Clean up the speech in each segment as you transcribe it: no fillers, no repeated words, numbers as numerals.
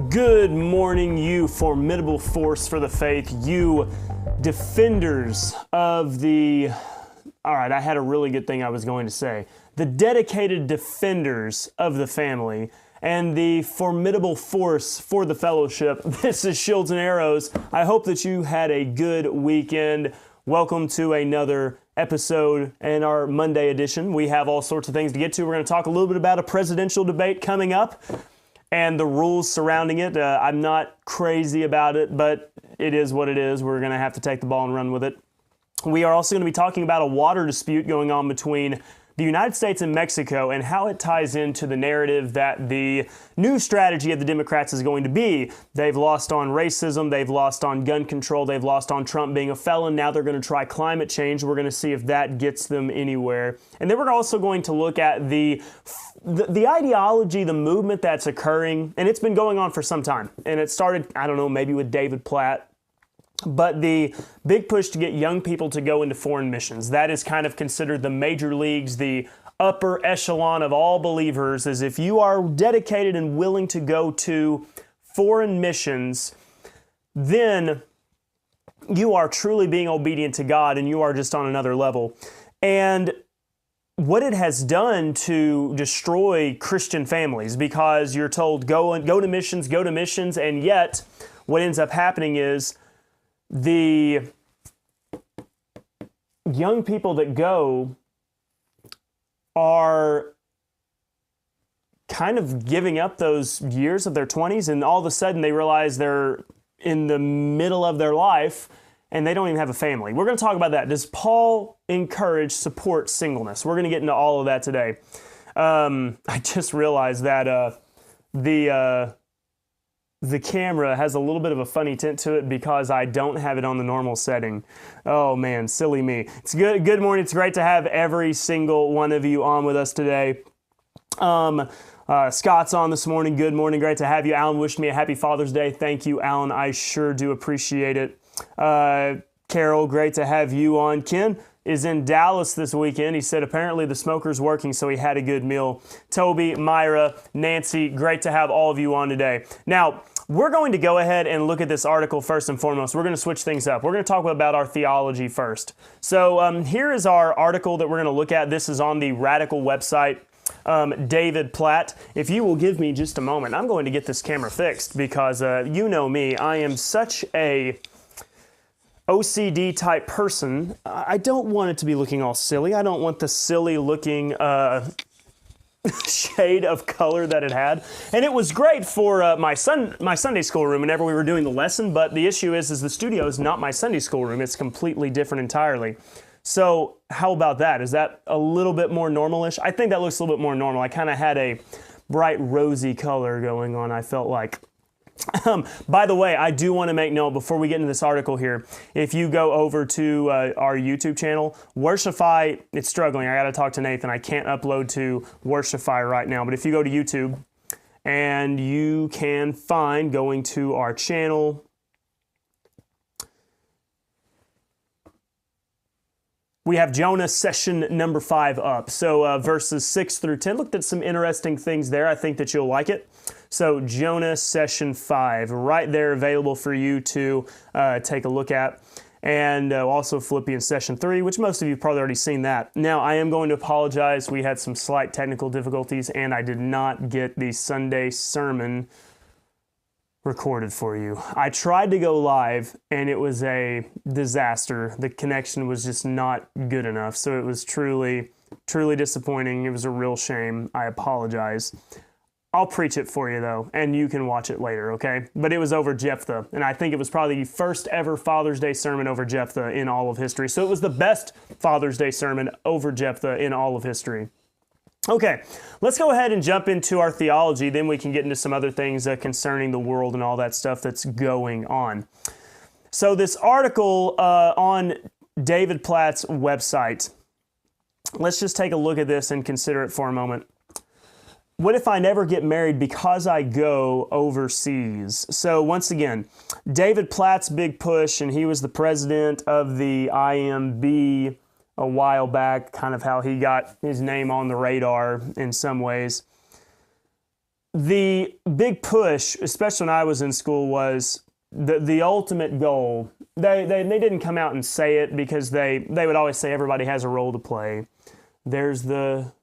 Good morning, you formidable force for the faith, you defenders of the... All right, I had a really good thing I was going to say. The dedicated defenders of the family and the formidable force for the fellowship. This is Shields and Arrows. I hope that you had a good weekend. Welcome to another episode in our Monday edition. We have all sorts of things to get to. We're going to talk a little bit about a presidential debate coming up and the rules surrounding it. I'm not crazy about it, but it is what it is. We're going to have to take the ball and run with it. We are also going to be talking about a water dispute going on between the United States and Mexico and how it ties into the narrative that the new strategy of the Democrats is going to be. They've lost on racism, they've lost on gun control, they've lost on Trump being a felon. Now they're going to try climate change. We're going to see if that gets them anywhere. And then we're also going to look at the ideology, the movement that's occurring, and it's been going on for some time. And it started, I don't know, maybe with David Platt. But the big push to get young people to go into foreign missions, that is kind of considered the major leagues, the upper echelon of all believers, is if you are dedicated and willing to go to foreign missions, then you are truly being obedient to God and you are just on another level. And what it has done to destroy Christian families, because you're told go to missions, and yet what ends up happening is the young people that go are kind of giving up those years of their 20s, and all of a sudden they realize they're in the middle of their life and they don't even have a family. We're going to talk about that. Does Paul encourage, support singleness? We're going to get into all of that today. I just realized that the camera has a little bit of a funny tint to it because I don't have it on the normal setting. Oh man, silly me. It's good. Good morning. It's great to have every single one of you on with us today. Scott's on this morning. Good morning. Great to have you. Alan wished me a happy Father's Day. Thank you, Alan. I sure do appreciate it. Carol, great to have you on. Ken is in Dallas this weekend. He said apparently the smoker's working, so he had a good meal. Toby, Myra, Nancy, great to have all of you on today. Now, we're going to go ahead and look at this article first and foremost. We're going to switch things up. We're going to talk about our theology first. So here is our article that we're going to look at. This is on the Radical website. David Platt. If you will give me just a moment, I'm going to get this camera fixed because you know me, I am such a OCD type person. I don't want it to be looking all silly. I don't want the silly looking shade of color that it had. And it was great for my Sunday school room whenever we were doing the lesson, but the issue is the studio is not my Sunday school room. It's completely different entirely. So how about that? Is that a little bit more normalish? I think that looks a little bit more normal. I kind of had a bright rosy color going on, I felt like. By the way, I do want to make note before we get into this article here. If you go over to our YouTube channel, Worshipify, it's struggling. I got to talk to Nathan. I can't upload to Worshipify right now. But if you go to YouTube and you can find going to our channel, we have Jonah session number 5 up. So verses 6 through 10. Looked at some interesting things there. I think that you'll like it. So Jonah session 5, right there available for you to take a look at. And also Philippians session 3, which most of you have probably already seen that. Now, I am going to apologize. We had some slight technical difficulties, and I did not get the Sunday sermon recorded for you. I tried to go live, and it was a disaster. The connection was just not good enough, so it was truly, truly disappointing. It was a real shame. I apologize. I'll preach it for you, though, and you can watch it later, okay? But it was over Jephthah, and I think it was probably the first ever Father's Day sermon over Jephthah in all of history. So it was the best Father's Day sermon over Jephthah in all of history. Okay, let's go ahead and jump into our theology. Then we can get into some other things concerning the world and all that stuff that's going on. So this article on David Platt's website, let's just take a look at this and consider it for a moment. What if I never get married because I go overseas? So once again, David Platt's big push, and he was the president of the IMB a while back, kind of how he got his name on the radar in some ways. the big push, especially when I was in school, was the ultimate goal. They didn't come out and say it because they would always say everybody has a role to play. There's the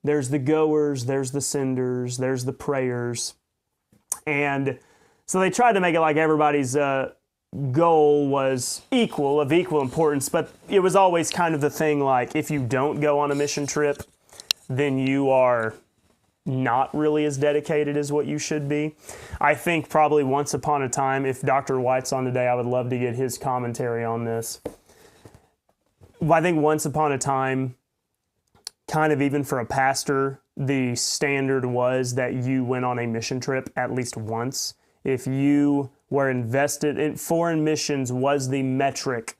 goers, there's the senders, there's the prayers. And so they tried to make it like everybody's goal was of equal importance, but it was always kind of the thing like, if you don't go on a mission trip, then you are not really as dedicated as what you should be. I think probably once upon a time, if Dr. White's on today, I would love to get his commentary on this. I think once upon a time, kind of even for a pastor, the standard was that you went on a mission trip at least once. If you were invested in foreign missions was the metric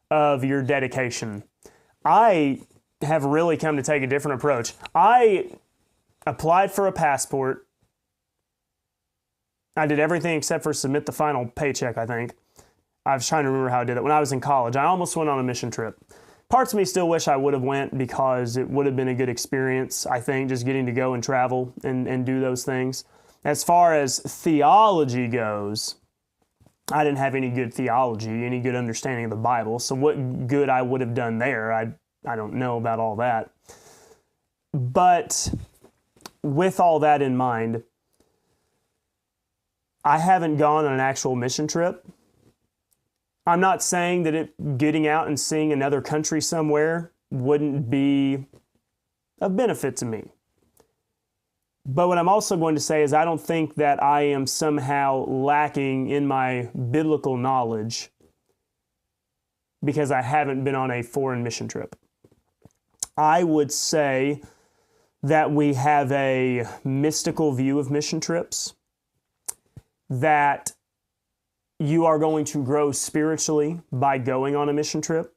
of your dedication. I have really come to take a different approach. I applied for a passport. I did everything except for submit the final paycheck, I think. I was trying to remember how I did it. When I was in college, I almost went on a mission trip. Parts of me still wish I would have went because it would have been a good experience, I think, just getting to go and travel and do those things. As far as theology goes, I didn't have any good theology, any good understanding of the Bible. So what good I would have done there, I don't know about all that. But with all that in mind, I haven't gone on an actual mission trip. I'm not saying that getting out and seeing another country somewhere wouldn't be of benefit to me. But what I'm also going to say is I don't think that I am somehow lacking in my biblical knowledge because I haven't been on a foreign mission trip. I would say that we have a mystical view of mission trips, that you are going to grow spiritually by going on a mission trip,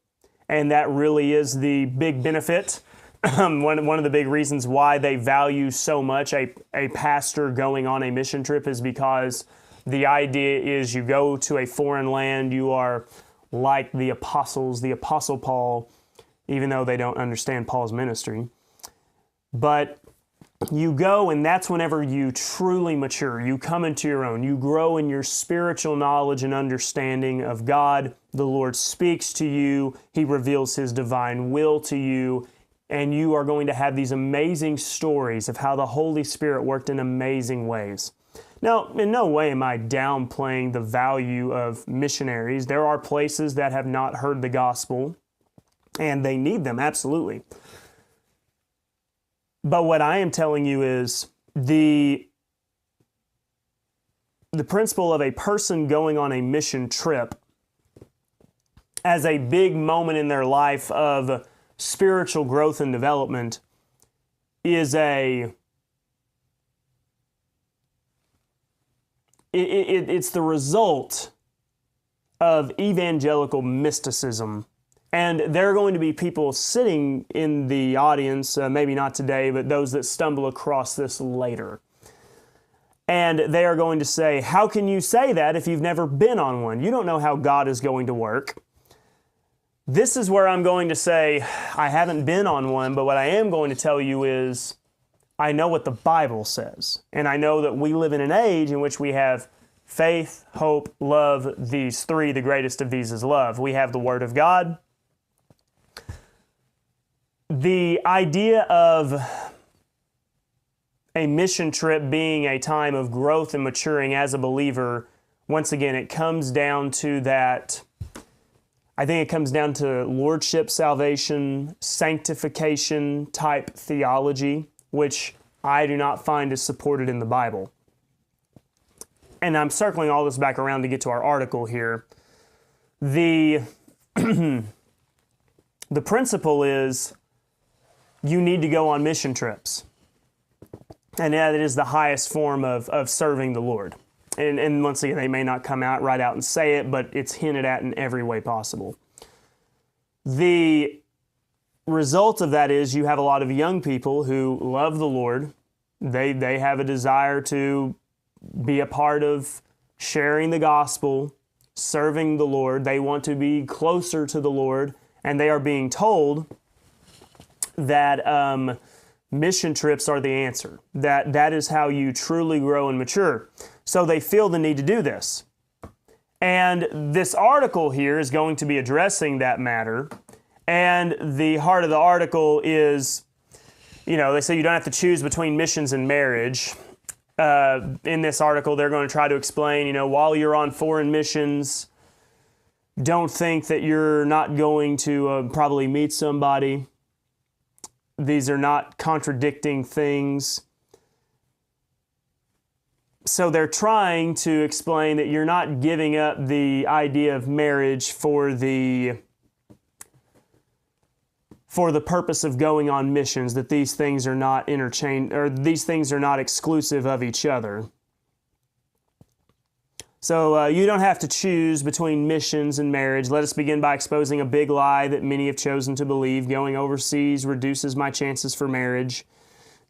and that really is the big benefit. One of the big reasons why they value so much a pastor going on a mission trip is because the idea is you go to a foreign land, you are like the apostles, the Apostle Paul, even though they don't understand Paul's ministry. But you go, and that's whenever you truly mature. You come into your own. You grow in your spiritual knowledge and understanding of God. The Lord speaks to you. He reveals His divine will to you. And you are going to have these amazing stories of how the Holy Spirit worked in amazing ways. Now, in no way am I downplaying the value of missionaries. There are places that have not heard the gospel, and they need them, absolutely. But what I am telling you is the principle of a person going on a mission trip as a big moment in their life of spiritual growth and development is it's the result of evangelical mysticism. And there are going to be people sitting in the audience, maybe not today, but those that stumble across this later. And they are going to say, how can you say that if you've never been on one? You don't know how God is going to work. This is where I'm going to say, I haven't been on one, but what I am going to tell you is, I know what the Bible says. And I know that we live in an age in which we have faith, hope, love, these three. The greatest of these is love. We have the Word of God. The idea of a mission trip being a time of growth and maturing as a believer, once again, it comes down to that. I think it comes down to lordship, salvation, sanctification type theology, which I do not find is supported in the Bible. And I'm circling all this back around to get to our article here. The principle is you need to go on mission trips. And that is the highest form of serving the Lord. And once again, they may not come out right out and say it, but it's hinted at in every way possible. The result of that is you have a lot of young people who love the Lord. They have a desire to be a part of sharing the gospel, serving the Lord. They want to be closer to the Lord, and they are being told that mission trips are the answer. That is how you truly grow and mature. So they feel the need to do this. And this article here is going to be addressing that matter. And the heart of the article is, they say you don't have to choose between missions and marriage. In this article, they're going to try to explain, while you're on foreign missions, don't think that you're not going to probably meet somebody. These are not contradicting things. So they're trying to explain that you're not giving up the idea of marriage for the purpose of going on missions, that these things are not these things are not exclusive of each other. So you don't have to choose between missions and marriage. Let us begin by exposing a big lie that many have chosen to believe. Going overseas reduces my chances for marriage.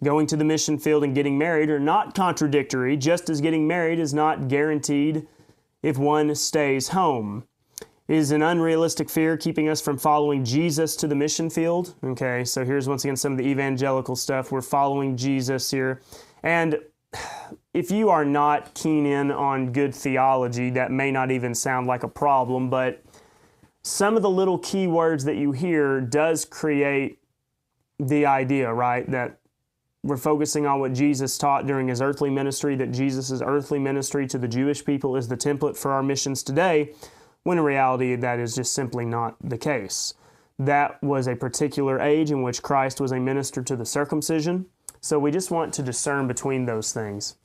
Going to the mission field and getting married are not contradictory, just as getting married is not guaranteed if one stays home. Is an unrealistic fear keeping us from following Jesus to the mission field? Okay, so here's once again some of the evangelical stuff. We're following Jesus here. And if you are not keen in on good theology, that may not even sound like a problem, but some of the little key words that you hear does create the idea, right, that we're focusing on what Jesus taught during his earthly ministry, that Jesus' earthly ministry to the Jewish people is the template for our missions today, when in reality that is just simply not the case. That was a particular age in which Christ was a minister to the circumcision, so we just want to discern between those things.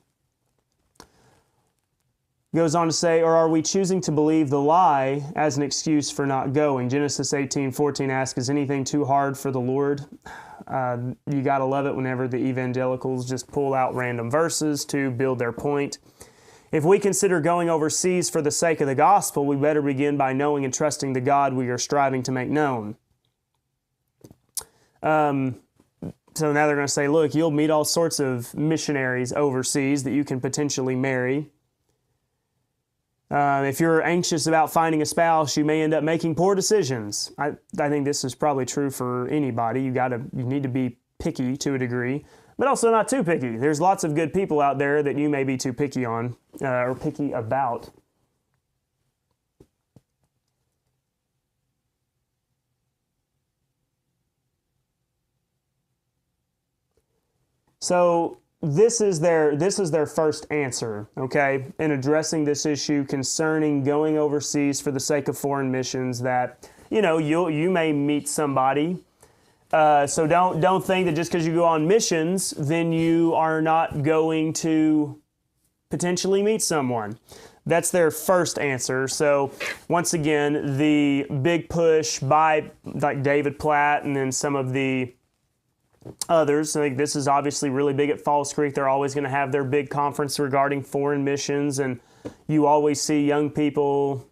Goes on to say, or are we choosing to believe the lie as an excuse for not going? Genesis 18:14 asks, is anything too hard for the Lord? You got to love it whenever the evangelicals just pull out random verses to build their point. If we consider going overseas for the sake of the gospel, we better begin by knowing and trusting the God we are striving to make known. So now they're going to say, look, you'll meet all sorts of missionaries overseas that you can potentially marry. If you're anxious about finding a spouse, you may end up making poor decisions. I think this is probably true for anybody. You need to be picky to a degree, but also not too picky. There's lots of good people out there that you may be too picky on or picky about. So this is their first answer, okay, in addressing this issue concerning going overseas for the sake of foreign missions, that you may meet somebody. So don't think that just because you go on missions, then you are not going to potentially meet someone. That's their first answer. So once again, the big push by like David Platt and then some of the others. I think this is obviously really big at Falls Creek. They're always going to have their big conference regarding foreign missions, and you always see young people,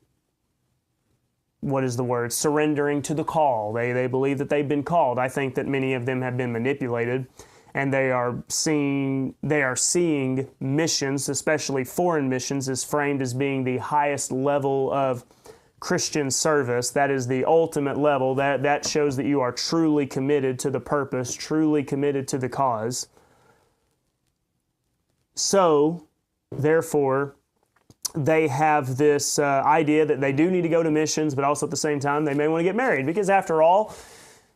surrendering to the call. They believe that they've been called. I think that many of them have been manipulated, and they are seeing missions, especially foreign missions, as framed as being the highest level of Christian service. That is the ultimate level. That shows that you are truly committed to the purpose, truly committed to the cause. So, therefore, they have this idea that they do need to go to missions, but also at the same time they may want to get married, because after all,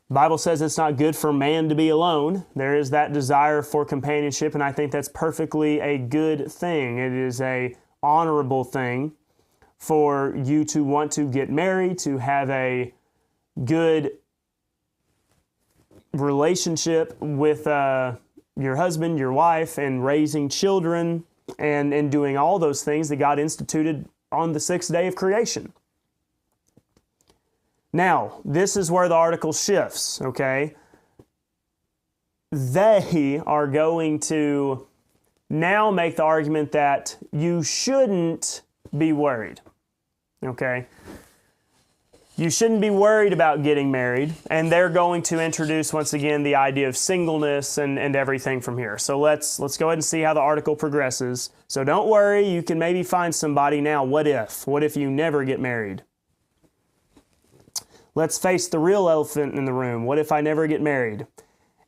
the Bible says it's not good for man to be alone. There is that desire for companionship, and I think that's perfectly a good thing. It is a honorable thing for you to want to get married, to have a good relationship with your husband, your wife, and raising children, and doing all those things that God instituted on the sixth day of creation. Now, this is where the article shifts, okay? They are going to now make the argument that you shouldn't be worried, okay? You shouldn't be worried about getting married, and they're going to introduce once again the idea of singleness and everything from here. So let's go ahead and see how the article progresses. So don't worry, you can maybe find somebody now. What if? What if you never get married? Let's face the real elephant in the room. What if I never get married?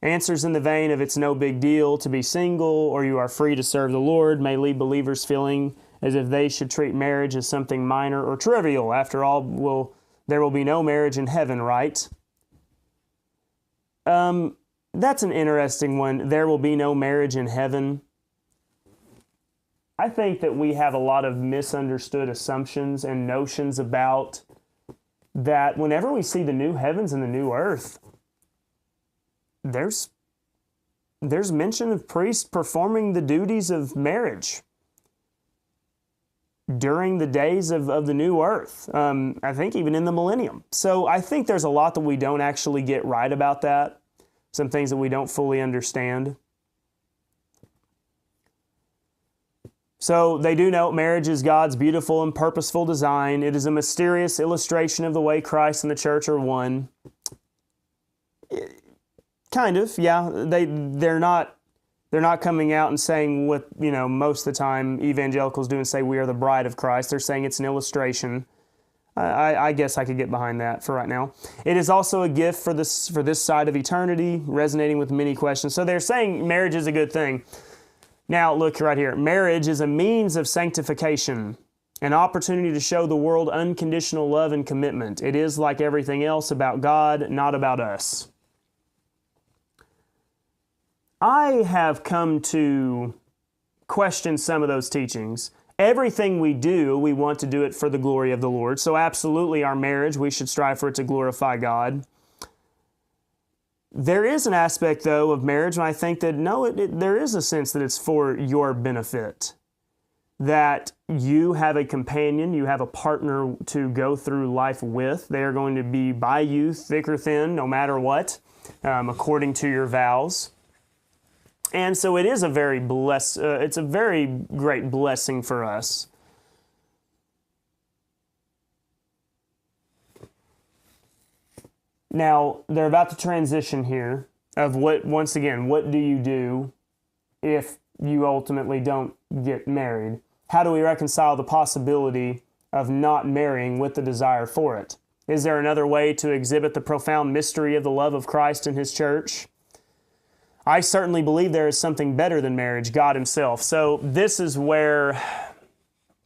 Answers in the vein of it's no big deal to be single or you are free to serve the Lord may leave believers feeling as if they should treat marriage as something minor or trivial. After all, there will be no marriage in heaven, right? That's an interesting one. There will be no marriage in heaven. I think that we have a lot of misunderstood assumptions and notions about that whenever we see the new heavens and the new earth, there's mention of priests performing the duties of marriage during the days of the new earth. I think even in the millennium. So I think there's a lot that we don't actually get right about that. Some things that we don't fully understand. So they do note marriage is God's beautiful and purposeful design. It is a mysterious illustration of the way Christ and the church are one. Kind of, yeah. They're not coming out and saying what, most of the time evangelicals do and say we are the bride of Christ. They're saying it's an illustration. I guess I could get behind that for right now. It is also a gift for this side of eternity, resonating with many questions. So they're saying marriage is a good thing. Now, look right here. Marriage is a means of sanctification, an opportunity to show the world unconditional love and commitment. It is, like everything else, about God, not about us. I have come to question some of those teachings. Everything we do, we want to do it for the glory of the Lord. So absolutely our marriage, we should strive for it to glorify God. There is an aspect, though, of marriage, and I think that, there is a sense that it's for your benefit. That you have a companion, you have a partner to go through life with. They are going to be by you, thick or thin, no matter what, according to your vows. And so it is it's a very great blessing for us. Now, they're about to transition here of what do you do if you ultimately don't get married? How do we reconcile the possibility of not marrying with the desire for it? Is there another way to exhibit the profound mystery of the love of Christ and His church? I certainly believe there is something better than marriage, God Himself. So this is where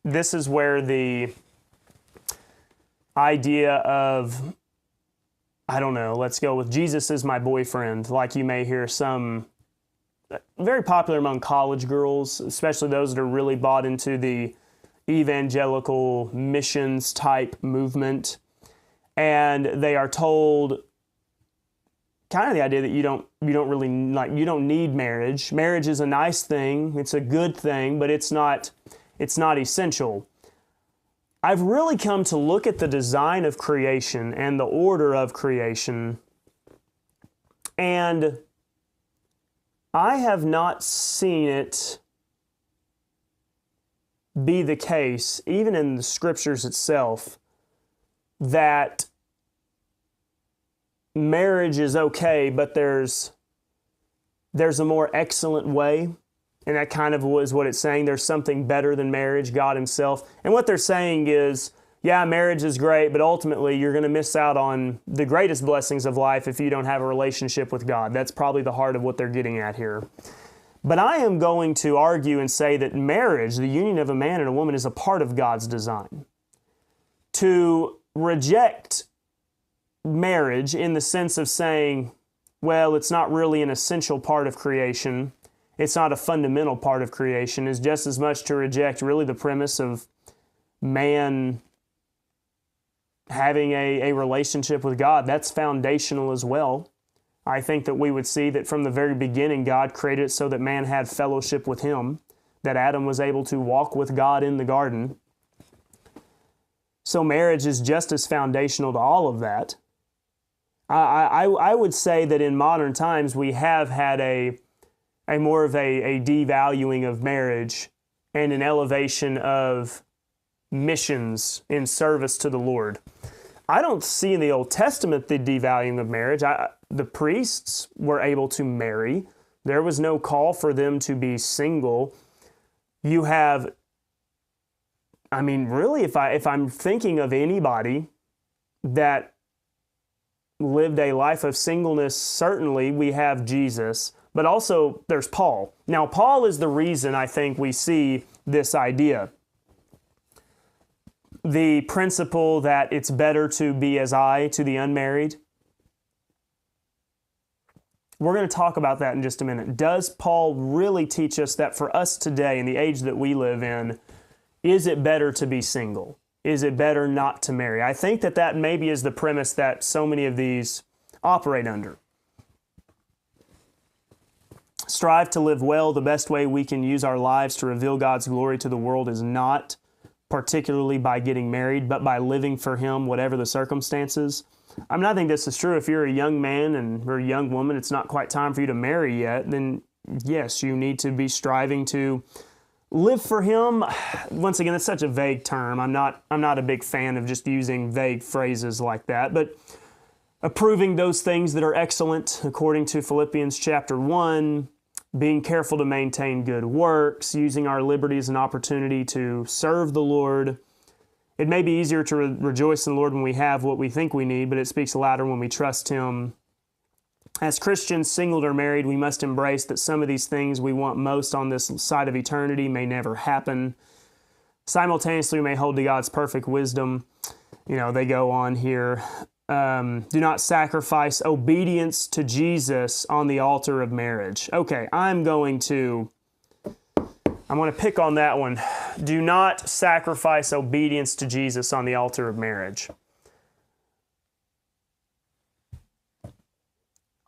the idea of, let's go with Jesus is my boyfriend, like you may hear some very popular among college girls, especially those that are really bought into the evangelical missions type movement. And they are told kind of the idea that you don't need marriage. Marriage is a nice thing, it's a good thing, but it's not essential. I've really come to look at the design of creation and the order of creation, and I have not seen it be the case, even in the Scriptures itself, that marriage is okay, but there's a more excellent way. And that kind of was what it's saying. There's something better than marriage, God Himself. And what they're saying is, yeah, marriage is great, but ultimately you're going to miss out on the greatest blessings of life if you don't have a relationship with God. That's probably the heart of what they're getting at here. But I am going to argue and say that marriage, the union of a man and a woman, is a part of God's design. To reject marriage in the sense of saying, well, it's not really an essential part of creation, it's not a fundamental part of creation, is just as much to reject really the premise of man having a relationship with God. That's foundational as well. I think that we would see that from the very beginning, God created it so that man had fellowship with Him, that Adam was able to walk with God in the garden. So marriage is just as foundational to all of that. I would say that in modern times we have had a more of a devaluing of marriage and an elevation of missions in service to the Lord. I don't see in the Old Testament the devaluing of marriage. The priests were able to marry. There was no call for them to be single. You have, really, if I'm thinking of anybody that lived a life of singleness, certainly we have Jesus, but also there's Paul. Now, Paul is the reason I think we see this idea. The principle that it's better to be as I to the unmarried. We're going to talk about that in just a minute. Does Paul really teach us that for us today, in the age that we live in, is it better to be single? Is it better not to marry? I think that maybe is the premise that so many of these operate under. Strive to live well. The best way we can use our lives to reveal God's glory to the world is not particularly by getting married, but by living for Him, whatever the circumstances. I mean, I think this is true. If you're a young man and or a young woman, it's not quite time for you to marry yet, then yes, you need to be striving to live for Him. Once again, it's such a vague term. I'm not a big fan of just using vague phrases like that, but approving those things that are excellent, according to Philippians chapter 1, being careful to maintain good works, using our liberty as an opportunity to serve the Lord. It may be easier to rejoice in the Lord when we have what we think we need, but it speaks louder when we trust Him. As Christians, single or married, we must embrace that some of these things we want most on this side of eternity may never happen. Simultaneously, we may hold to God's perfect wisdom. You know, they go on here. Do not sacrifice obedience to Jesus on the altar of marriage. Okay, I'm going to pick on that one. Do not sacrifice obedience to Jesus on the altar of marriage.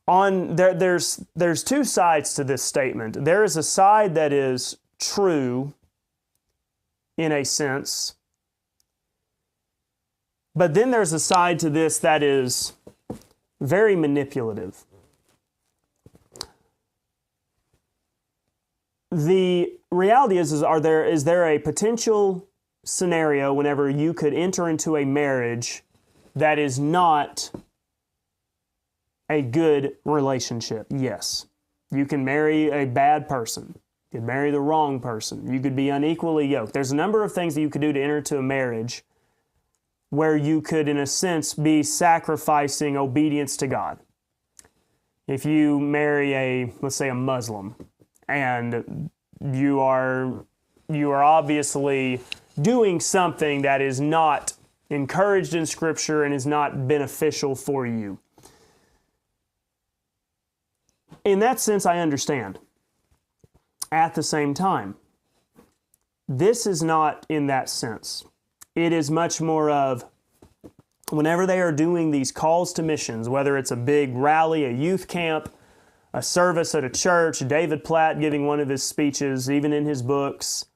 There's two sides to this statement. There is a side that is true in a sense, but then there's a side to this that is very manipulative. The reality is there a potential scenario whenever you could enter into a marriage that is not a good relationship? Yes. You can marry a bad person. You could marry the wrong person. You could be unequally yoked. There's a number of things that you could do to enter into a marriage where you could, in a sense, be sacrificing obedience to God. If you marry let's say a Muslim, and you are obviously doing something that is not encouraged in Scripture and is not beneficial for you. In that sense, I understand. At the same time, this is not in that sense. It is much more of, whenever they are doing these calls to missions, whether it's a big rally, a youth camp, a service at a church, David Platt giving one of his speeches, even in his books,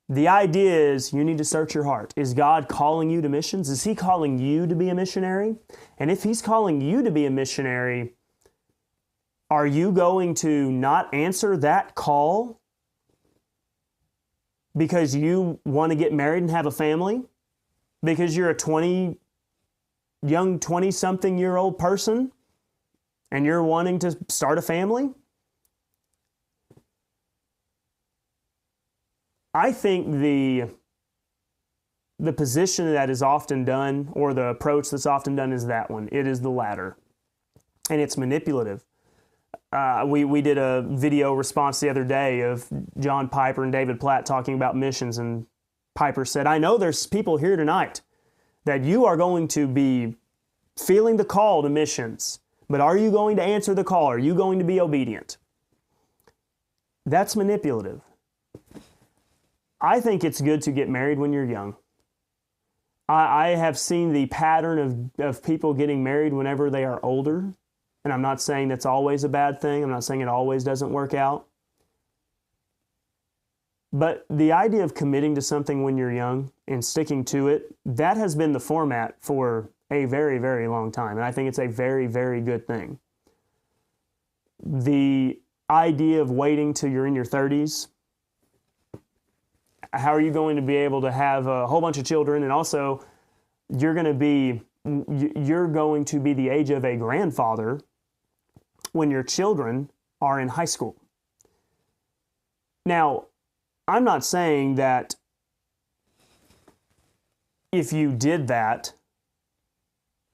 the idea is you need to search your heart. Is God calling you to missions? Is He calling you to be a missionary? And if He's calling you to be a missionary, are you going to not answer that call because you want to get married and have a family? Because you're a young 20-something-year-old person and you're wanting to start a family? I think the position that is often done, or the approach that's often done, is that one. It is the latter. And it's manipulative. We did a video response the other day of John Piper and David Platt talking about missions, and Piper said, I know there's people here tonight that you are going to be feeling the call to missions, but are you going to answer the call? Are you going to be obedient? That's manipulative. I think it's good to get married when you're young. I have seen the pattern of people getting married whenever they are older. And I'm not saying that's always a bad thing. I'm not saying it always doesn't work out. But the idea of committing to something when you're young and sticking to it, that has been the format for a very, very long time. And I think it's a very, very good thing. The idea of waiting till you're in your 30s, how are you going to be able to have a whole bunch of children? And also, you're going to be the age of a grandfather when your children are in high school. Now, I'm not saying that if you did that,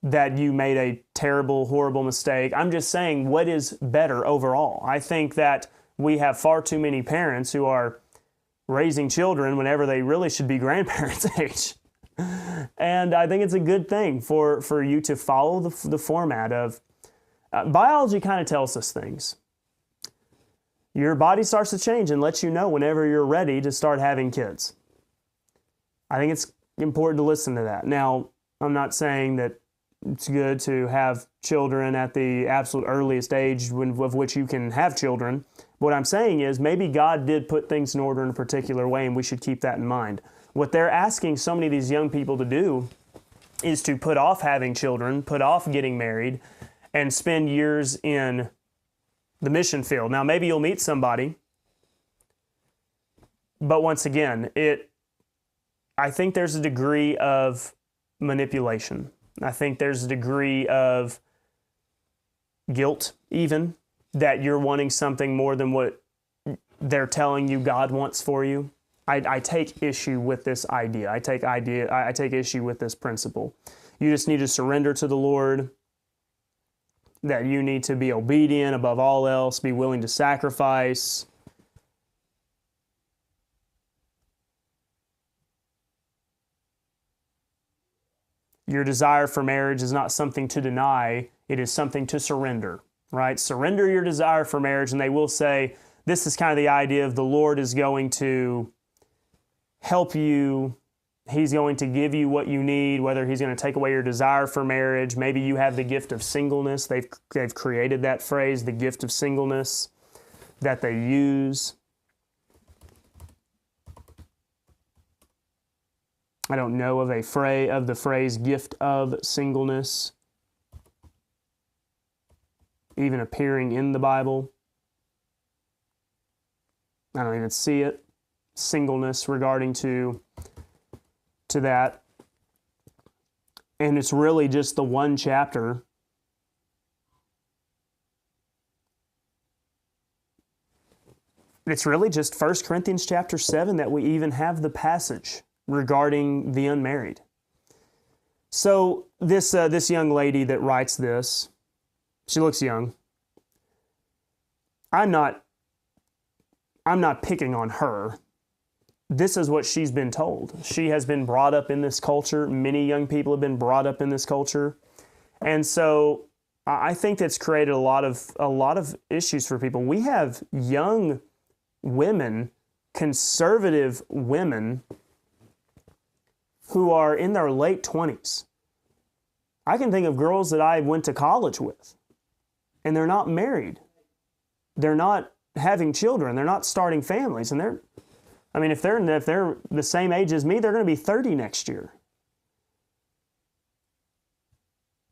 that you made a terrible, horrible mistake. I'm just saying what is better overall. I think that we have far too many parents who are raising children whenever they really should be grandparents' age. And I think it's a good thing for you to follow the format of biology kind of tells us things. Your body starts to change and lets you know whenever you're ready to start having kids. I think it's important to listen to that. Now, I'm not saying that it's good to have children at the absolute earliest age of which you can have children. What I'm saying is maybe God did put things in order in a particular way, and we should keep that in mind. What they're asking so many of these young people to do is to put off having children, put off getting married, and spend years in the mission field. Now, maybe you'll meet somebody, but once again, I think there's a degree of manipulation. I think there's a degree of guilt, even, that you're wanting something more than what they're telling you God wants for you. I take issue with this idea. I take issue with this principle. You just need to surrender to the Lord, that you need to be obedient above all else, be willing to sacrifice. Your desire for marriage is not something to deny, it is something to surrender, right? Surrender your desire for marriage, and they will say, this is kind of the idea of the Lord is going to help you. He's going to give you what you need, whether He's going to take away your desire for marriage. Maybe you have the gift of singleness. They've created that phrase, the gift of singleness, that they use. I don't know of the phrase gift of singleness even appearing in the Bible. I don't even see it. Singleness regarding to that. And it's really just the one chapter. It's really just 1 Corinthians chapter 7 that we even have the passage regarding the unmarried. So this young lady that writes this, she looks young. I'm not picking on her. This is what she's been told. She has been brought up in this culture. Many young people have been brought up in this culture. And so I think that's created a lot of issues for people. We have young women, conservative women, who are in their late 20s. I can think of girls that I went to college with, and they're not married. They're not having children. They're not starting families. And if they're the same age as me, they're going to be 30 next year.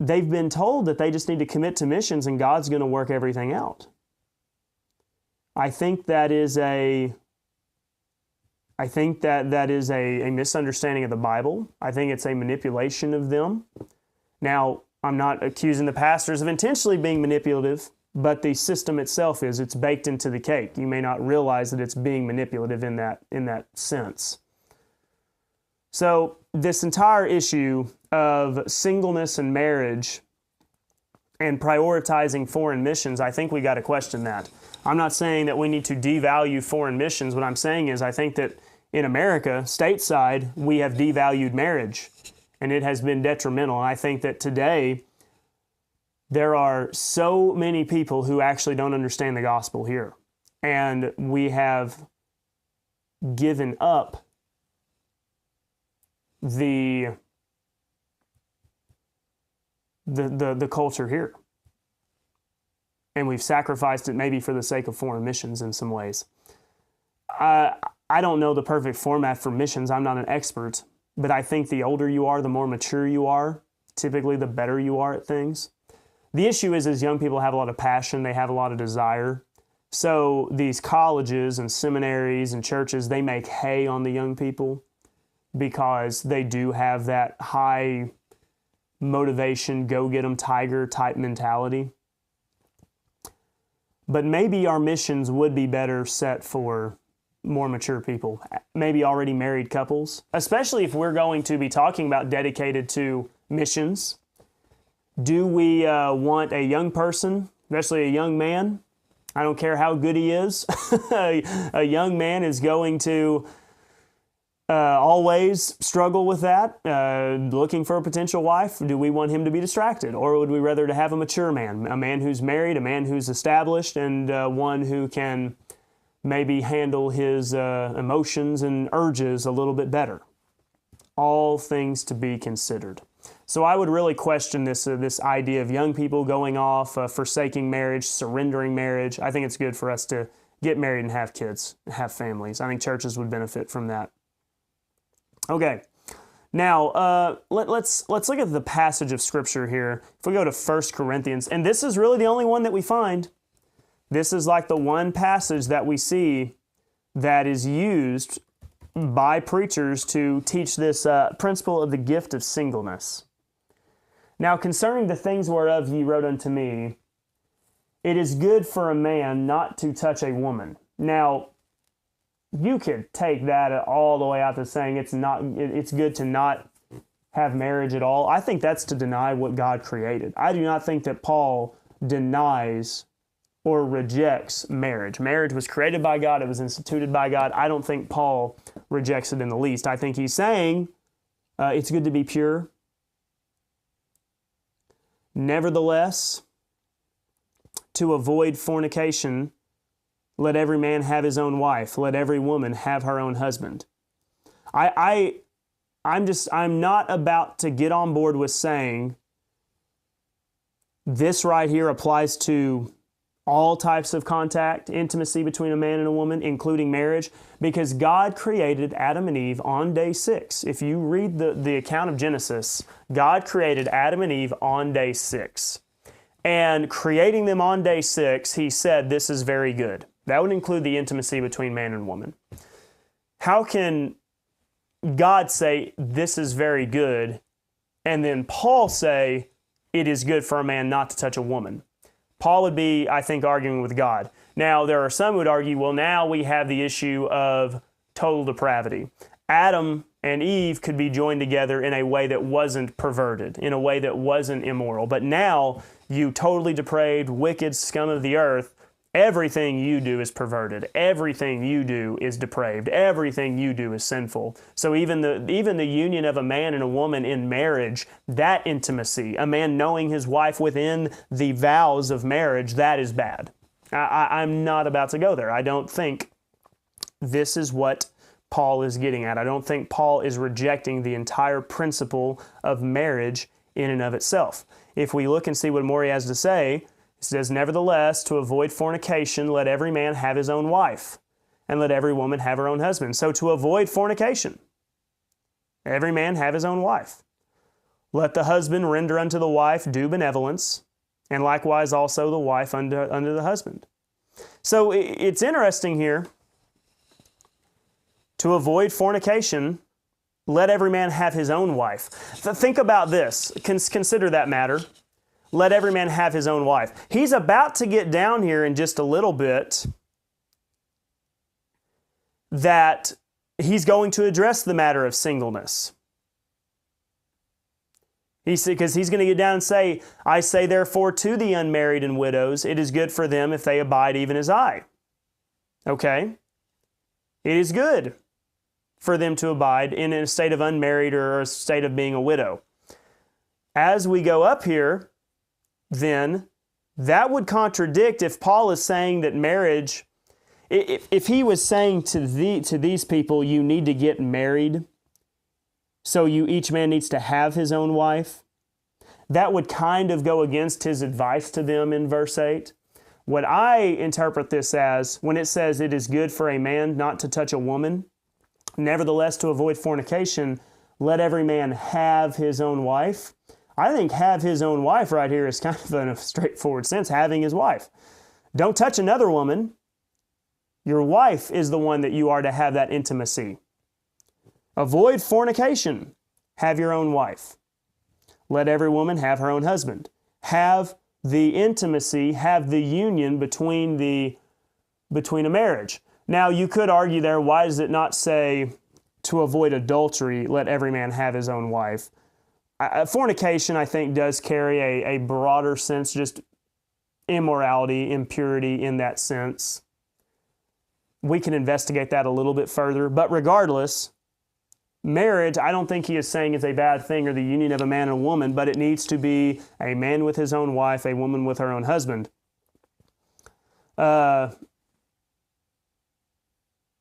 They've been told that they just need to commit to missions and God's going to work everything out. I think that is a misunderstanding of the Bible. I think it's a manipulation of them. Now, I'm not accusing the pastors of intentionally being manipulative, but the system itself it's baked into the cake. You may not realize that it's being manipulative in that sense. So this entire issue of singleness and marriage and prioritizing foreign missions, I think we got to question that. I'm not saying that we need to devalue foreign missions. What I'm saying is I think that in America, stateside, we have devalued marriage, and it has been detrimental. And I think that today, there are so many people who actually don't understand the gospel here. And we have given up the culture here. And we've sacrificed it maybe for the sake of foreign missions in some ways. I don't know the perfect format for missions. I'm not an expert. But I think the older you are, the more mature you are, typically the better you are at things. The issue is young people have a lot of passion, they have a lot of desire. So these colleges and seminaries and churches, they make hay on the young people because they do have that high motivation, go get 'em tiger type mentality. But maybe our missions would be better set for more mature people, maybe already married couples, especially if we're going to be talking about dedicated to missions Do we want a young person, especially a young man? I don't care how good he is. A young man is going to always struggle with that, looking for a potential wife. Do we want him to be distracted? Or would we rather to have a mature man, a man who's married, a man who's established, and one who can maybe handle his emotions and urges a little bit better? All things to be considered. So I would really question this idea of young people going off, forsaking marriage, surrendering marriage. I think it's good for us to get married and have kids, have families. I think churches would benefit from that. Okay, now let's look at the passage of Scripture here. If we go to 1 Corinthians, and this is really the only one that we find. This is like the one passage that we see that is used by preachers to teach this principle of the gift of singleness. Now, concerning the things whereof ye wrote unto me, it is good for a man not to touch a woman. Now, you could take that all the way out to saying it's good to not have marriage at all. I think that's to deny what God created. I do not think that Paul denies or rejects marriage. Marriage was created by God. It was instituted by God. I don't think Paul rejects it in the least. I think he's saying it's good to be pure. Nevertheless, to avoid fornication, let every man have his own wife. Let every woman have her own husband. I'm not about to get on board with saying this right here applies to all types of contact, intimacy between a man and a woman, including marriage, because God created Adam and Eve on day 6. If you read the account of Genesis, God created Adam and Eve on day 6. And creating them on day 6, He said, this is very good. That would include the intimacy between man and woman. How can God say, this is very good, and then Paul say, it is good for a man not to touch a woman? Paul would be, I think, arguing with God. Now, there are some who would argue, well, now we have the issue of total depravity. Adam and Eve could be joined together in a way that wasn't perverted, in a way that wasn't immoral. But now, you totally depraved, wicked scum of the earth, everything you do is perverted. Everything you do is depraved. Everything you do is sinful. So even the union of a man and a woman in marriage, that intimacy, a man knowing his wife within the vows of marriage, that is bad. I'm not about to go there. I don't think this is what Paul is getting at. I don't think Paul is rejecting the entire principle of marriage in and of itself. If we look and see what more he has to say, it says, nevertheless, to avoid fornication, let every man have his own wife, and let every woman have her own husband. So to avoid fornication, every man have his own wife. Let the husband render unto the wife due benevolence, and likewise also the wife unto the husband. So it's interesting here, to avoid fornication, let every man have his own wife. Think about this. Consider that matter. Let every man have his own wife. He's about to get down here in just a little bit that he's going to address the matter of singleness. Because he's going to get down and say, I say therefore to the unmarried and widows, it is good for them if they abide even as I. Okay? It is good for them to abide in a state of unmarried or a state of being a widow. As we go up here, then that would contradict if Paul is saying that marriage, if he was saying to these people, you need to get married, so each man needs to have his own wife, that would kind of go against his advice to them in verse 8. What I interpret this as, when it says it is good for a man not to touch a woman, nevertheless to avoid fornication, let every man have his own wife. I think have his own wife right here is kind of in a straightforward sense, having his wife. Don't touch another woman. Your wife is the one that you are to have that intimacy. Avoid fornication. Have your own wife. Let every woman have her own husband. Have the intimacy, have the union between a marriage. Now, you could argue there, why does it not say to avoid adultery, let every man have his own wife? Fornication, I think, does carry a broader sense, just immorality, impurity in that sense. We can investigate that a little bit further. But regardless, marriage, I don't think he is saying is a bad thing, or the union of a man and a woman, but it needs to be a man with his own wife, a woman with her own husband.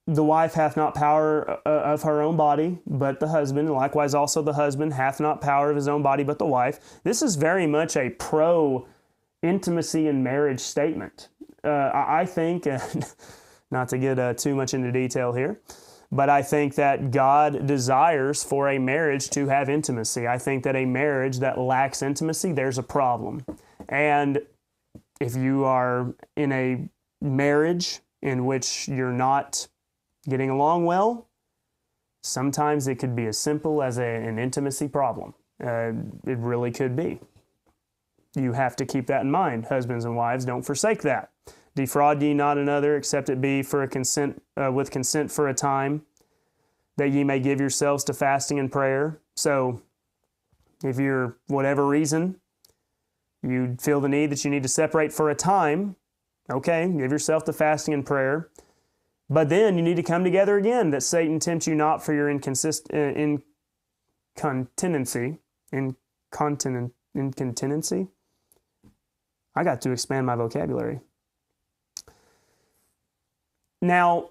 The wife hath not power of her own body, but the husband. Likewise also the husband hath not power of his own body, but the wife. This is very much a pro-intimacy and marriage statement. I think, not to get too much into detail here, but I think that God desires for a marriage to have intimacy. I think that a marriage that lacks intimacy, there's a problem. And if you are in a marriage in which you're not getting along well, sometimes it could be as simple as an intimacy problem. It really could be. You have to keep that in mind. Husbands and wives, don't forsake that. Defraud ye not another, except it be for with consent for a time, that ye may give yourselves to fasting and prayer. So, if you're, whatever reason, you feel the need that you need to separate for a time, okay, give yourself to fasting and prayer. But then you need to come together again, that Satan tempt you not for your incontinency. I got to expand my vocabulary. Now,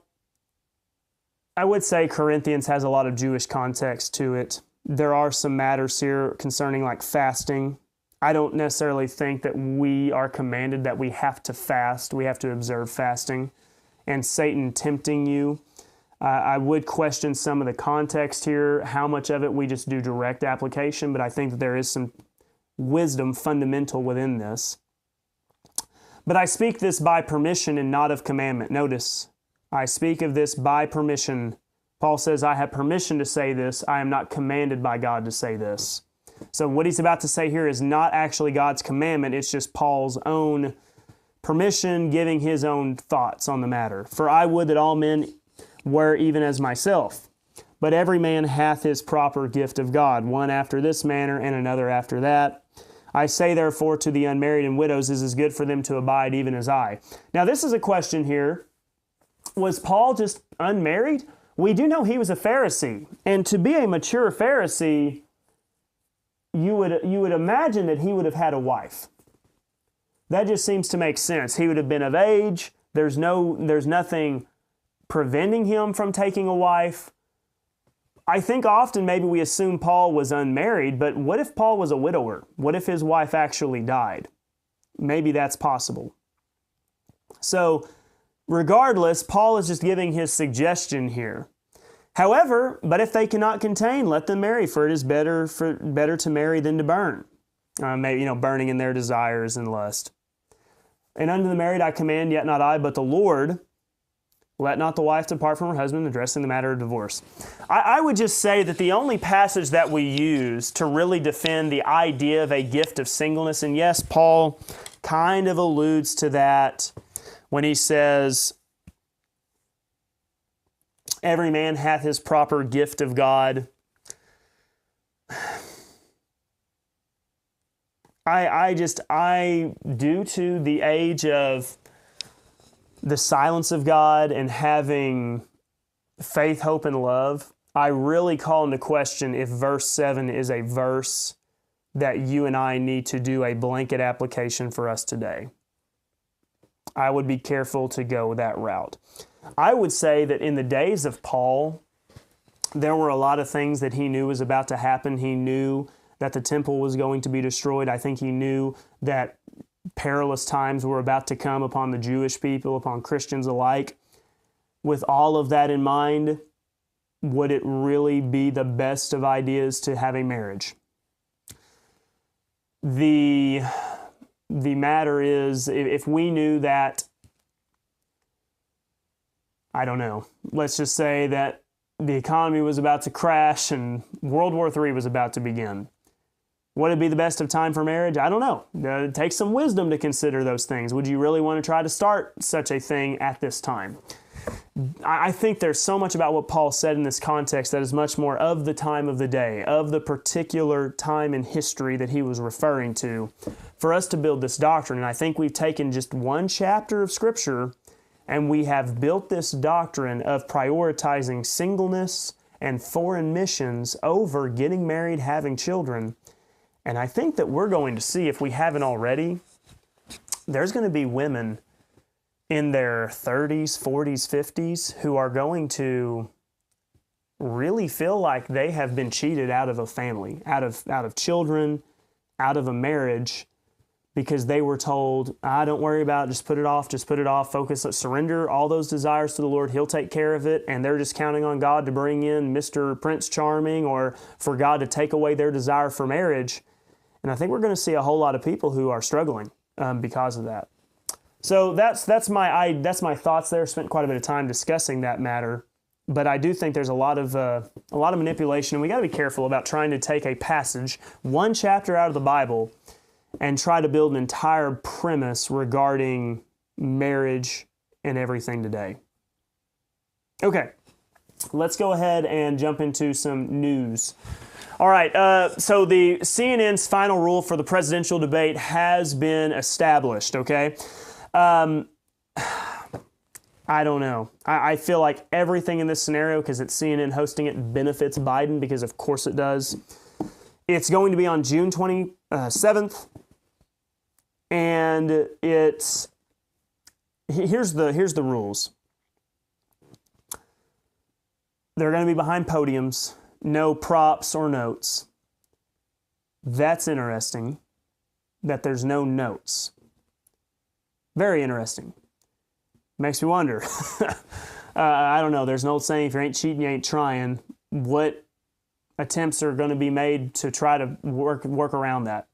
I would say Corinthians has a lot of Jewish context to it. There are some matters here concerning like fasting. I don't necessarily think that we are commanded that we have to fast. We have to observe fasting. And Satan tempting you, I would question some of the context here, how much of it we just do direct application, but I think that there is some wisdom fundamental within this. But I speak this by permission and not of commandment. Notice, I speak of this by permission. Paul says, I have permission to say this. I am not commanded by God to say this. So what he's about to say here is not actually God's commandment. It's just Paul's own permission, giving his own thoughts on the matter. For I would that all men were even as myself. But every man hath his proper gift of God, one after this manner and another after that. I say therefore to the unmarried and widows, it is good for them to abide even as I. Now this is a question here. Was Paul just unmarried? We do know he was a Pharisee. And to be a mature Pharisee, you would imagine that he would have had a wife. That just seems to make sense. He would have been of age. There's nothing preventing him from taking a wife. I think often maybe we assume Paul was unmarried, but what if Paul was a widower? What if his wife actually died? Maybe that's possible. So, regardless, Paul is just giving his suggestion here. However, but if they cannot contain, let them marry, for it is better to marry than to burn. Burning in their desires and lust. And unto the married I command, yet not I, but the Lord, let not the wife depart from her husband, addressing the matter of divorce. I would just say that the only passage that we use to really defend the idea of a gift of singleness, and yes, Paul kind of alludes to that when he says, every man hath his proper gift of God. Due to the age of the silence of God and having faith, hope, and love, I really call into question if verse 7 is a verse that you and I need to do a blanket application for us today. I would be careful to go that route. I would say that in the days of Paul, there were a lot of things that he knew was about to happen. He knew that the temple was going to be destroyed. I think he knew that perilous times were about to come upon the Jewish people, upon Christians alike. With all of that in mind, would it really be the best of ideas to have a marriage? The matter is, if we knew that, I don't know, let's just say that the economy was about to crash and World War III was about to begin. Would it be the best of time for marriage? I don't know. It takes some wisdom to consider those things. Would you really want to try to start such a thing at this time? I think there's so much about what Paul said in this context that is much more of the time of the day, of the particular time in history that he was referring to, for us to build this doctrine. And I think we've taken just one chapter of Scripture and we have built this doctrine of prioritizing singleness and foreign missions over getting married, having children. And I think that we're going to see, if we haven't already, there's going to be women in their 30s, 40s, 50s who are going to really feel like they have been cheated out of a family, out of children, out of a marriage, because they were told, don't worry about it, just put it off, focus, surrender all those desires to the Lord, He'll take care of it, and they're just counting on God to bring in Mr. Prince Charming or for God to take away their desire for marriage. And I think we're going to see a whole lot of people who are struggling because of that. So that's my thoughts there. Spent quite a bit of time discussing that matter, but I do think there's a lot of manipulation, and we got to be careful about trying to take a passage, one chapter out of the Bible, and try to build an entire premise regarding marriage and everything today. Okay, let's go ahead and jump into some news. All right, so the CNN's final rule for the presidential debate has been established, okay? I don't know. I feel like everything in this scenario, because it's CNN hosting it, benefits Biden, because of course it does. It's going to be on June 27th, and here's the rules. They're going to be behind podiums, no props or notes. That's interesting, that there's no notes. Very interesting. Makes me wonder. I don't know. There's an old saying, if you ain't cheating, you ain't trying. What attempts are going to be made to try to work around that?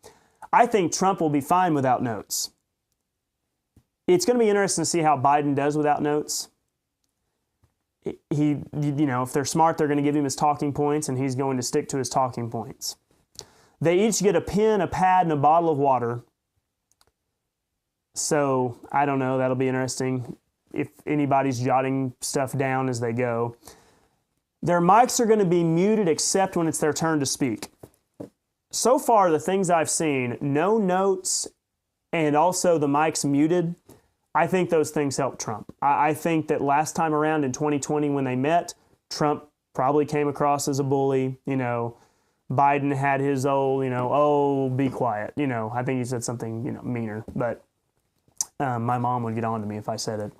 I think Trump will be fine without notes. It's going to be interesting to see how Biden does without notes. If they're smart, they're going to give him his talking points, and he's going to stick to his talking points. They each get a pen, a pad, and a bottle of water. So, I don't know, that'll be interesting if anybody's jotting stuff down as they go. Their mics are going to be muted except when it's their turn to speak. So far, the things I've seen, no notes and also the mics muted, I think those things helped Trump. I think that last time around in 2020 when they met, Trump probably came across as a bully. Biden had his old, be quiet. I think he said something, meaner, but my mom would get on to me if I said it.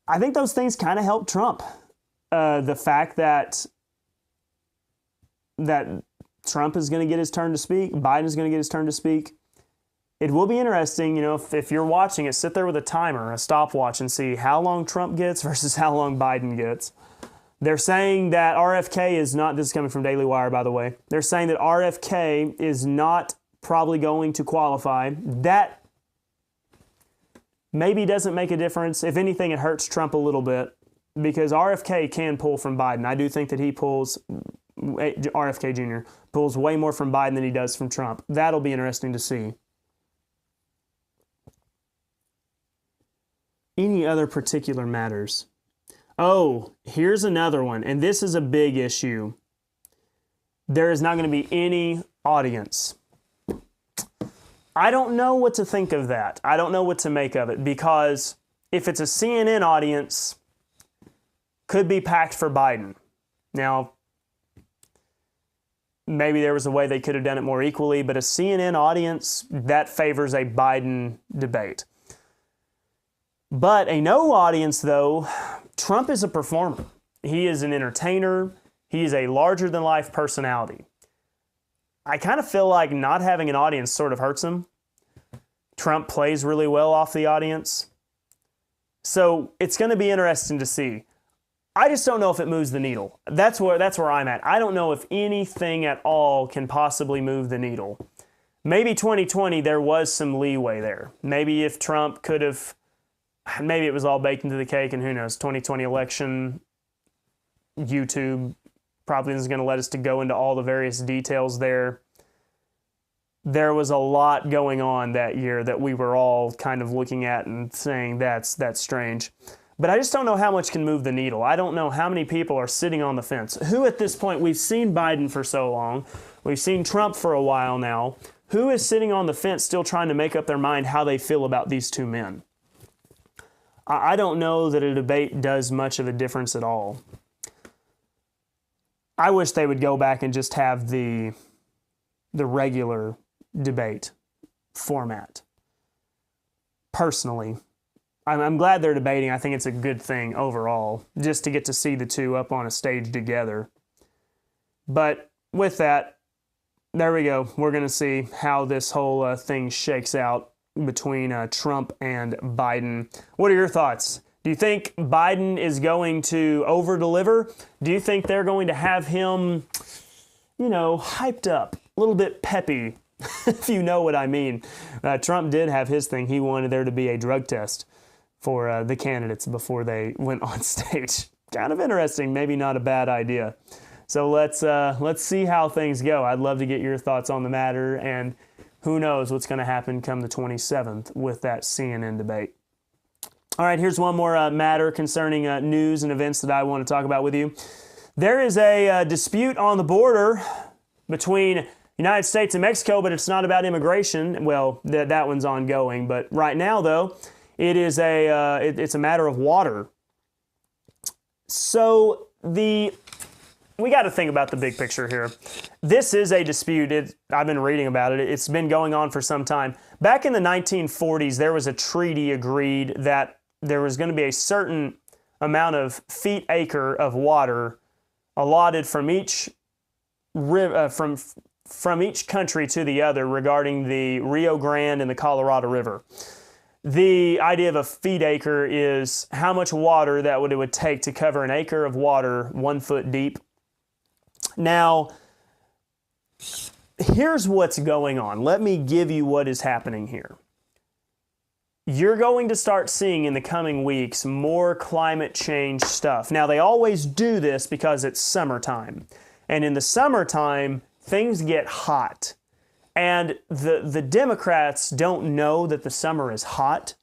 I think those things kind of helped Trump. The fact that Trump is going to get his turn to speak, Biden is going to get his turn to speak. It will be interesting, if you're watching it, sit there with a timer, a stopwatch, and see how long Trump gets versus how long Biden gets. They're saying that RFK is not, this is coming from Daily Wire, by the way, they're saying that RFK is not probably going to qualify. That maybe doesn't make a difference. If anything, it hurts Trump a little bit because RFK can pull from Biden. I do think that RFK Jr. pulls way more from Biden than he does from Trump. That'll be interesting to see. Any other particular matters? Oh, here's another one, and this is a big issue. There is not going to be any audience. I don't know what to think of that. I don't know what to make of it, because if it's a CNN audience, could be packed for Biden. Now, maybe there was a way they could have done it more equally, but a CNN audience, that favors a Biden debate. But a no audience, though, Trump is a performer. He is an entertainer. He is a larger-than-life personality. I kind of feel like not having an audience sort of hurts him. Trump plays really well off the audience. So it's going to be interesting to see. I just don't know if it moves the needle. That's where I'm at. I don't know if anything at all can possibly move the needle. Maybe 2020, there was some leeway there. Maybe if Trump could have... Maybe it was all baked into the cake, and who knows, 2020 election, YouTube probably isn't going to let us to go into all the various details there. There was a lot going on that year that we were all kind of looking at and saying that's strange. But I just don't know how much can move the needle. I don't know how many people are sitting on the fence. Who at this point, we've seen Biden for so long, we've seen Trump for a while now. Who is sitting on the fence still trying to make up their mind how they feel about these two men? I don't know that a debate does much of a difference at all. I wish they would go back and just have the regular debate format. Personally, I'm glad they're debating. I think it's a good thing overall, just to get to see the two up on a stage together. But with that, there we go. We're going to see how this whole thing shakes out between Trump and Biden. What are your thoughts? Do you think Biden is going to over-deliver? Do you think they're going to have him, hyped up, a little bit peppy, if you know what I mean? Trump did have his thing. He wanted there to be a drug test for the candidates before they went on stage. Kind of interesting, maybe not a bad idea. So let's see how things go. I'd love to get your thoughts on the matter, and who knows what's going to happen come the 27th with that CNN debate. All right, here's one more matter concerning news and events that I want to talk about with you. There is a dispute on the border between United States and Mexico, but it's not about immigration. Well, that one's ongoing, but right now, though, it is it's a matter of water. So we got to think about the big picture here. This is a dispute. I've been reading about it. It's been going on for some time. Back in the 1940s, there was a treaty agreed that there was going to be a certain amount of feet acre of water allotted from each from each country to the other regarding the Rio Grande and the Colorado River. The idea of a feet acre is how much water that it would take to cover an acre of water 1 foot deep. Now, here's what's going on. Let me give you what is happening here. You're going to start seeing in the coming weeks more climate change stuff. Now, they always do this because it's summertime. And in the summertime, things get hot. And the Democrats don't know that the summer is hot.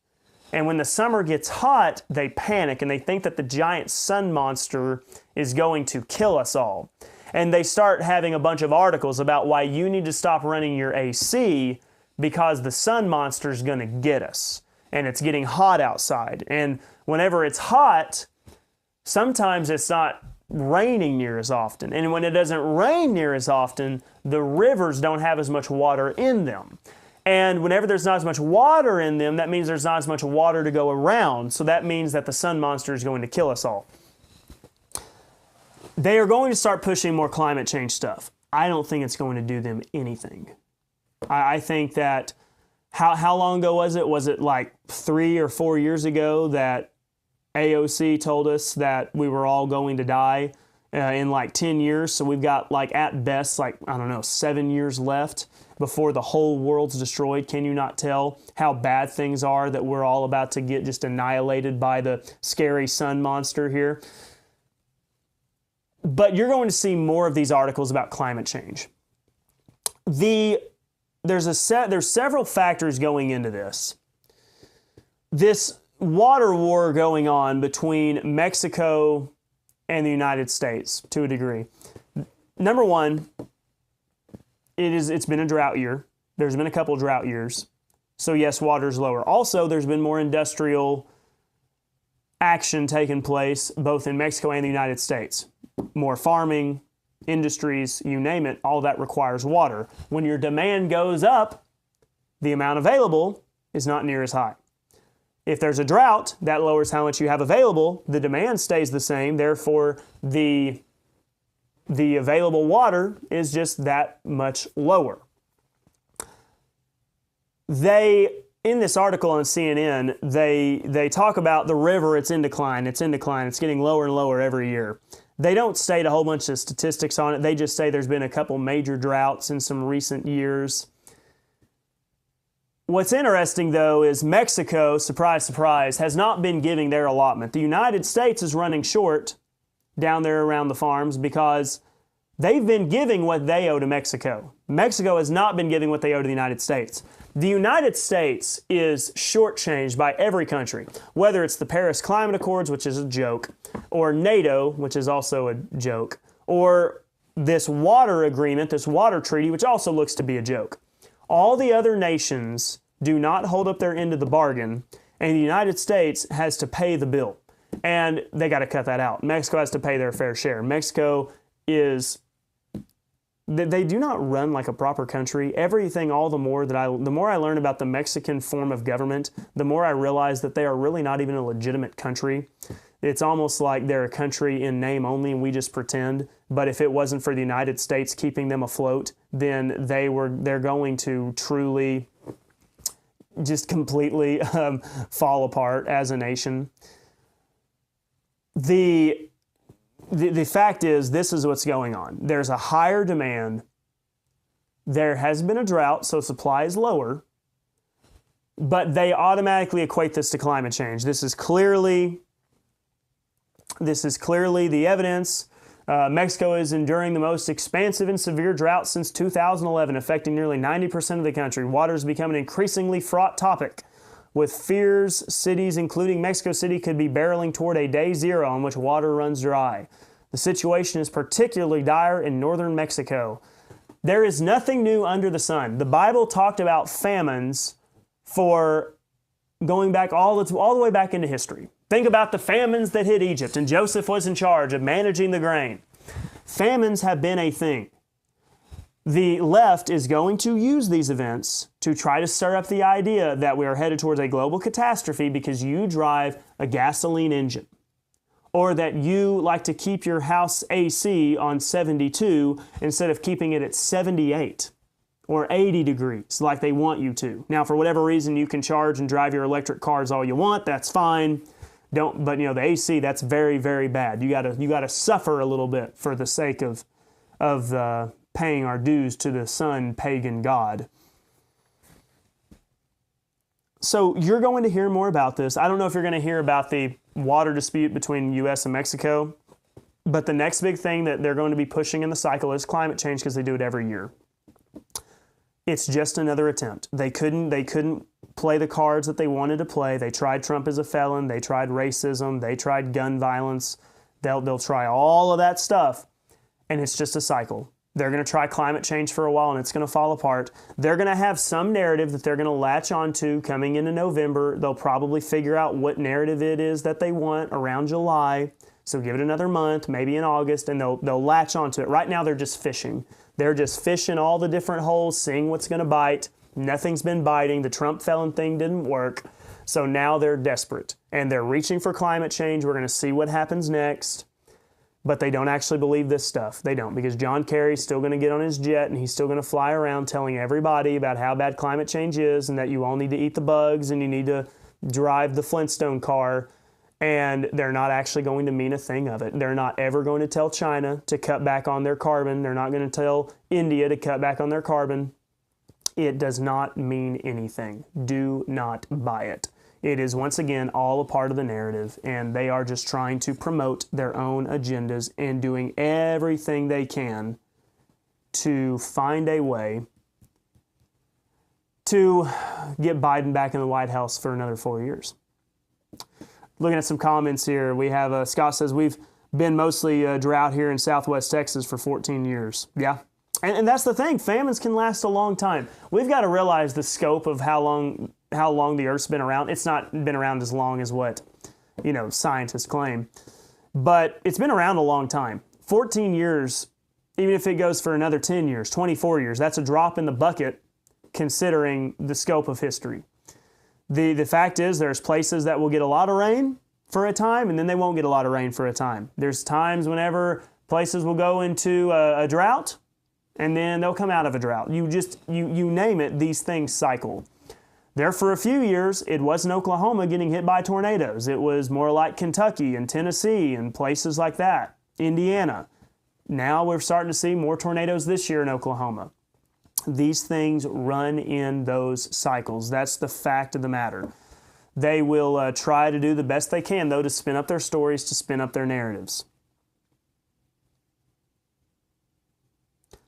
And when the summer gets hot, they panic and they think that the giant sun monster is going to kill us all. And they start having a bunch of articles about why you need to stop running your AC because the sun monster is going to get us. And it's getting hot outside. And whenever it's hot, sometimes it's not raining near as often. And when it doesn't rain near as often, the rivers don't have as much water in them. And whenever there's not as much water in them, that means there's not as much water to go around. So that means that the sun monster is going to kill us all. They are going to start pushing more climate change stuff. I don't think it's going to do them anything. I think that, how long ago was it? Was it like 3 or 4 years ago that AOC told us that we were all going to die in like 10 years? So we've got at best 7 years left before the whole world's destroyed. Can you not tell how bad things are, that we're all about to get just annihilated by the scary sun monster here? But you're going to see more of these articles about climate change. There's several factors going into this. This water war going on between Mexico and the United States to a degree. Number one, it's been a drought year. There's been a couple drought years. So yes, water's lower. Also, there's been more industrial action taking place both in Mexico and the United States. More farming, industries, you name it, all that requires water. When your demand goes up, the amount available is not near as high. If there's a drought, that lowers how much you have available. The demand stays the same. Therefore, the available water is just that much lower. In this article on CNN, they talk about the river. It's in decline. It's getting lower and lower every year. They don't state a whole bunch of statistics on it. They just say there's been a couple major droughts in some recent years. What's interesting, though, is Mexico, surprise, surprise, has not been giving their allotment. The United States is running short down there around the farms because They've been giving what they owe to Mexico. Mexico has not been giving what they owe to the United States. The United States is shortchanged by every country, whether it's the Paris Climate Accords, which is a joke, or NATO, which is also a joke, or this water agreement, this water treaty, which also looks to be a joke. All the other nations do not hold up their end of the bargain, and the United States has to pay the bill. And they got to cut that out. Mexico has to pay their fair share. Mexico is... They do not run like a proper country. Everything, all the more I learn about the Mexican form of government, the more I realize that they are really not even a legitimate country. It's almost like they're a country in name only and we just pretend. But if it wasn't for the United States keeping them afloat, then they're going to truly just completely fall apart as a nation. The fact is, this is what's going on. There's a higher demand. There has been a drought, so supply is lower. But they automatically equate this to climate change. This is clearly the evidence. Mexico is enduring the most expansive and severe drought since 2011, affecting nearly 90% of the country. Water is becoming an increasingly fraught topic, with fears cities, including Mexico City, could be barreling toward a day zero on which water runs dry. The situation is particularly dire in northern Mexico. There is nothing new under the sun. The Bible talked about famines for going back all the way back into history. Think about the famines that hit Egypt, and Joseph was in charge of managing the grain. Famines have been a thing. The left is going to use these events to try to stir up the idea that we are headed towards a global catastrophe because you drive a gasoline engine, or that you like to keep your house AC on 72 instead of keeping it at 78 or 80 degrees like they want you to. Now, for whatever reason, you can charge and drive your electric cars all you want. That's fine. But the AC, that's very, very bad. You gotta suffer a little bit for the sake of paying our dues to the sun pagan god. So you're going to hear more about this. I don't know if you're going to hear about the water dispute between U.S. and Mexico, but the next big thing that they're going to be pushing in the cycle is climate change, because they do it every year. It's just another attempt. They couldn't play the cards that they wanted to play. They tried Trump as a felon. They tried racism. They tried gun violence. They'll try all of that stuff, and it's just a cycle. They're going to try climate change for a while, and it's going to fall apart. They're going to have some narrative that they're going to latch onto coming into November. They'll probably figure out what narrative it is that they want around July. So give it another month, maybe in August, and they'll latch onto it. Right now, they're just fishing. They're just fishing all the different holes, seeing what's going to bite. Nothing's been biting. The Trump felon thing didn't work. So now they're desperate, and they're reaching for climate change. We're going to see what happens next. But they don't actually believe this stuff. They don't, because John Kerry's still going to get on his jet and he's still going to fly around telling everybody about how bad climate change is and that you all need to eat the bugs and you need to drive the Flintstone car. And they're not actually going to mean a thing of it. They're not ever going to tell China to cut back on their carbon. They're not going to tell India to cut back on their carbon. It does not mean anything. Do not buy it. It is, once again, all a part of the narrative, and they are just trying to promote their own agendas and doing everything they can to find a way to get Biden back in the White House for another 4 years. Looking at some comments here, we have Scott says, we've been mostly drought here in Southwest Texas for 14 years. Yeah. And that's the thing. Famines can last a long time. We've got to realize the scope of how long the Earth's been around. It's not been around as long as what, scientists claim. But it's been around a long time. 14 years, even if it goes for another 10 years, 24 years, that's a drop in the bucket considering the scope of history. The fact is there's places that will get a lot of rain for a time, and then they won't get a lot of rain for a time. There's times whenever places will go into a drought, and then they'll come out of a drought. You name it, these things cycle. There for a few years, it wasn't Oklahoma getting hit by tornadoes. It was more like Kentucky and Tennessee and places like that, Indiana. Now we're starting to see more tornadoes this year in Oklahoma. These things run in those cycles. That's the fact of the matter. They will try to do the best they can, though, to spin up their stories, to spin up their narratives.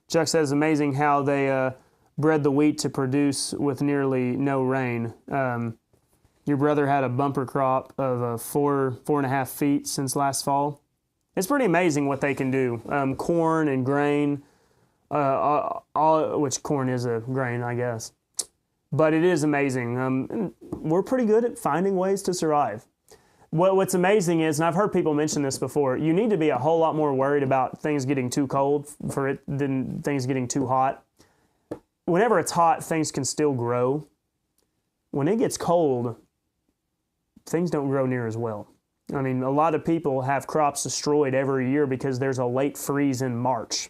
Chuck says, amazing how they bred the wheat to produce with nearly no rain. Your brother had a bumper crop of 4.5 feet since last fall. It's pretty amazing what they can do. Corn and grain, which corn is a grain, I guess. But it is amazing. We're pretty good at finding ways to survive. What's amazing is, and I've heard people mention this before, you need to be a whole lot more worried about things getting too cold than things getting too hot. Whenever it's hot, things can still grow. When it gets cold, things don't grow near as well. I mean, a lot of people have crops destroyed every year because there's a late freeze in March.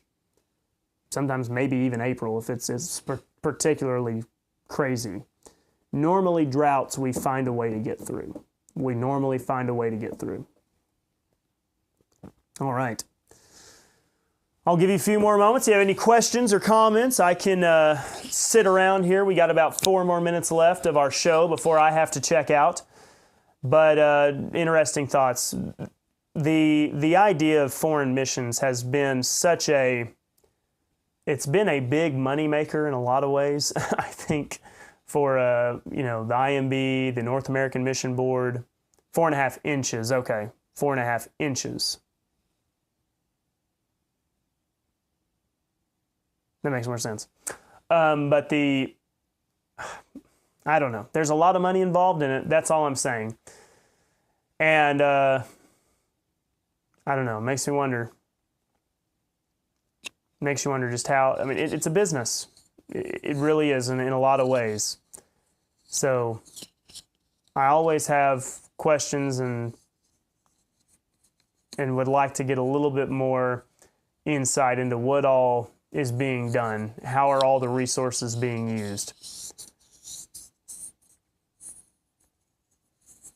Sometimes maybe even April if it's particularly crazy. Normally droughts we find a way to get through. We normally find a way to get through. All right. I'll give you a few more moments. If you have any questions or comments, I can sit around here. We got about 4 more minutes left of our show before I have to check out. But interesting thoughts. The idea of foreign missions has been it's been a big moneymaker in a lot of ways. I think for the IMB, the North American Mission Board, 4.5 inches. Okay, 4.5 inches. That makes more sense. But I don't know. There's a lot of money involved in it. That's all I'm saying. And I don't know. It makes me wonder. Makes you wonder just how. I mean, it's a business. It really is in a lot of ways. So I always have questions and would like to get a little bit more insight into what all is being done. How are all the resources being used?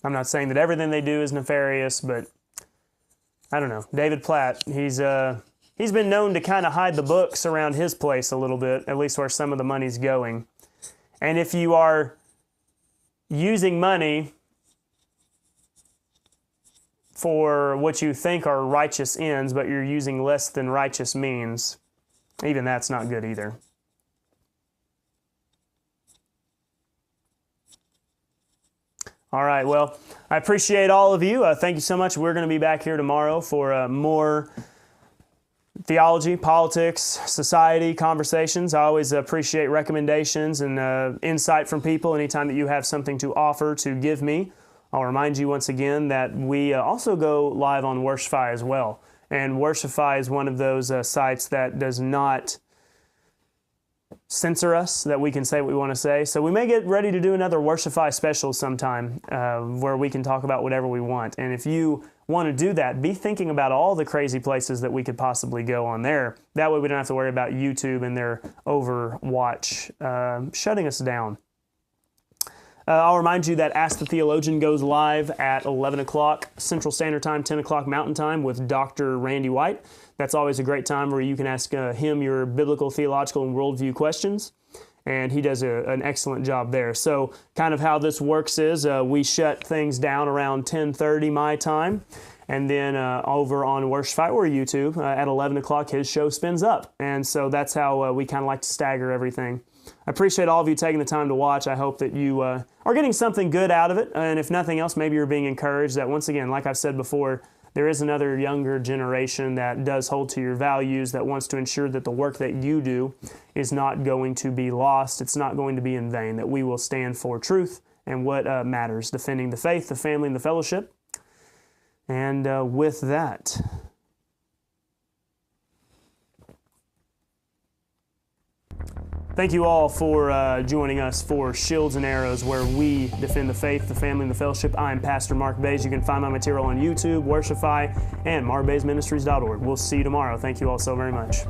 I'm not saying that everything they do is nefarious, but I don't know. David Platt, he's been known to kind of hide the books around his place a little bit, at least where some of the money's going. And if you are using money for what you think are righteous ends, but you're using less than righteous means, even that's not good either. All right, well, I appreciate all of you. Thank you so much. We're going to be back here tomorrow for more theology, politics, society conversations. I always appreciate recommendations and insight from people anytime that you have something to offer to give me. I'll remind you once again that we also go live on Worshify as well. And Worshify is one of those sites that does not censor us, that we can say what we want to say. So we may get ready to do another Worshify special sometime where we can talk about whatever we want. And if you want to do that, be thinking about all the crazy places that we could possibly go on there. That way we don't have to worry about YouTube and their overwatch shutting us down. I'll remind you that Ask the Theologian goes live at 11 o'clock Central Standard Time, 10 o'clock Mountain Time with Dr. Randy White. That's always a great time where you can ask him your biblical, theological, and worldview questions. And he does an excellent job there. So kind of how this works is we shut things down around 10:30 my time. And then over on Worshify or YouTube at 11 o'clock, his show spins up. And so that's how we kind of like to stagger everything. I appreciate all of you taking the time to watch. I hope that you are getting something good out of it. And if nothing else, maybe you're being encouraged that, once again, like I've said before, there is another younger generation that does hold to your values, that wants to ensure that the work that you do is not going to be lost. It's not going to be in vain, that we will stand for truth and what matters, defending the faith, the family, and the fellowship. And with that, thank you all for joining us for Shields and Arrows, where we defend the faith, the family, and the fellowship. I'm Pastor Mark Baze. You can find my material on YouTube, Worshify, and markbazeministries.org. We'll see you tomorrow. Thank you all so very much.